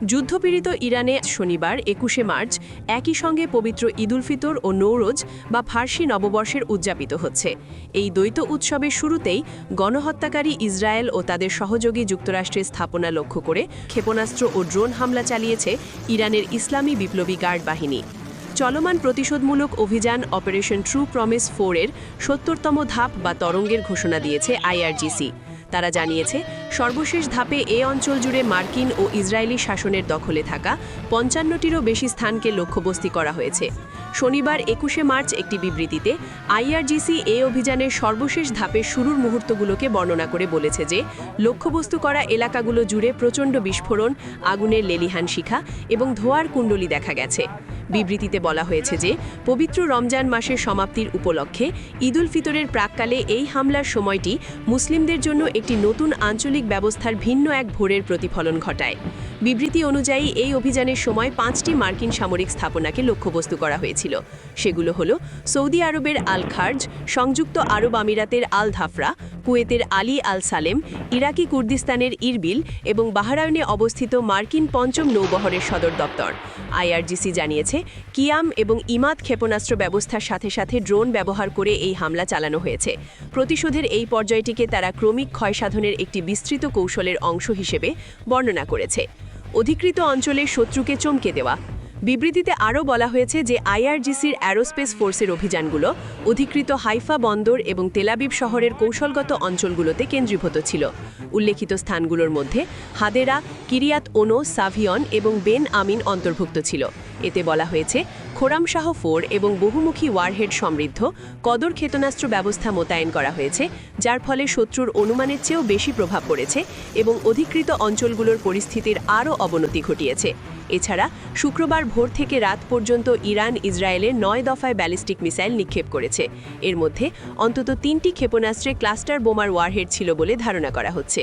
যুদ্ধপীড়িত ইরানে শনিবার ২১শে মার্চ একই সঙ্গে পবিত্র ঈদুল ফিতর ও নৌরোজ বা ফার্সি নববর্ষের উদযাপিত হচ্ছে। এই দ্বৈত উৎসবের শুরুতেই গণহত্যাকারী ইসরায়েল ও তাদের সহযোগী যুক্তরাষ্ট্রের স্থাপনা লক্ষ্য করে ক্ষেপণাস্ত্র ও ড্রোন হামলা চালিয়েছে ইরানের ইসলামী বিপ্লবী গার্ড বাহিনী। চলমান প্রতিশোধমূলক অভিযান অপারেশন ট্রু প্রমিস 4-এর ৭০তম ধাপ বা তরঙ্গের ঘোষণা দিয়েছে আইআরজিসি। তারা জানিয়েছে, সর্বশেষ ধাপে এ অঞ্চল জুড়ে মার্কিন ও ইসরায়েলি শাসনের দখলে থাকা ৫৫টিরও বেশি স্থানকে লক্ষ্যবস্তু করা হয়েছে। শনিবার ২১শে মার্চ একটি বিবৃতিতে আইআরজিসি এ অভিযানের সর্বশেষ ধাপের শুরুর মুহূর্তগুলোকে বর্ণনা করে বলেছে যে লক্ষ্যবস্তু করা এলাকাগুলো জুড়ে প্রচণ্ড বিস্ফোরণ, আগুনের লেলিহান শিখা এবং ধোঁয়ার কুণ্ডলী দেখা গেছে। বিবৃতিতে বলা হয়েছে যে পবিত্র রমজান মাসের সমাপ্তির উপলক্ষে ঈদুল ফিতরের প্রাক্কালে এই হামলার সময়টি মুসলিমদের জন্য একটি নতুন আঞ্চলিক ব্যবস্থার ভিন্ন এক ভোরের প্রতিফলন ঘটায়। বিবৃতি অনুযায়ী এই অভিযানের সময় ৫টি মার্কিন সামরিক স্থাপনাকে লক্ষ্যবস্তু করা হয়েছিল। সেগুলো হল সৌদি আরবের আল খার্জ, সংযুক্ত আরব আমিরাতের আল ধাফরা, কুয়েতের আলী আল সালেম, ইরাকি কুর্দিস্তানের ইরবিল এবং বাহরাইনে অবস্থিত মার্কিন ৫ম নৌবহরের সদর দপ্তর। আইআরজিসি জানিয়েছে, কিয়াম এবং ইমাদ ক্ষেপণাস্ত্র ব্যবস্থার সাথে সাথে ড্রোন ব্যবহার করে এই হামলা চালানো হয়েছে। প্রতিশোধের এই পর্যায়টিকে তারা ক্রমিক ক্ষয়সাধনের একটি বিস্তৃত কৌশলের অংশ হিসেবে বর্ণনা করেছে। অধিকৃত অঞ্চলে শত্রুকে চমকে দেওয়া। বিবৃতিতে আরও বলা হয়েছে যে আইআরজিসির অ্যারোস্পেস ফোর্সের অভিযানগুলো অধিকৃত হাইফা বন্দর এবং তেলাবিব শহরের কৌশলগত অঞ্চলগুলোতে কেন্দ্রীভূত ছিল। উল্লেখিত স্থানগুলোর মধ্যে হাদেরা, কিরিয়াত ওনো, সাভিয়ন এবং বেন আমিন অন্তর্ভুক্ত ছিল। এতে বলা হয়েছে, খোরামশাহ 4 এবং বহুমুখী ওয়ারহেড সমৃদ্ধ কদর ক্ষেপণাস্ত্র ব্যবস্থা মোতায়েন করা হয়েছে, যার ফলে শত্রুর অনুমানের চেয়েও বেশি প্রভাব পড়েছে এবং অধিকৃত অঞ্চলগুলোর পরিস্থিতির আরও অবনতি ঘটিয়েছে। এছাড়া শুক্রবার ভোর থেকে রাত পর্যন্ত ইরান ইসরায়েলের ৯ দফায় ব্যালিস্টিক মিসাইল নিক্ষেপ করেছে। এর মধ্যে অন্তত ৩টি ক্ষেপণাস্ত্রে ক্লাস্টার বোমার ওয়ারহেড ছিল বলে ধারণা করা হচ্ছে।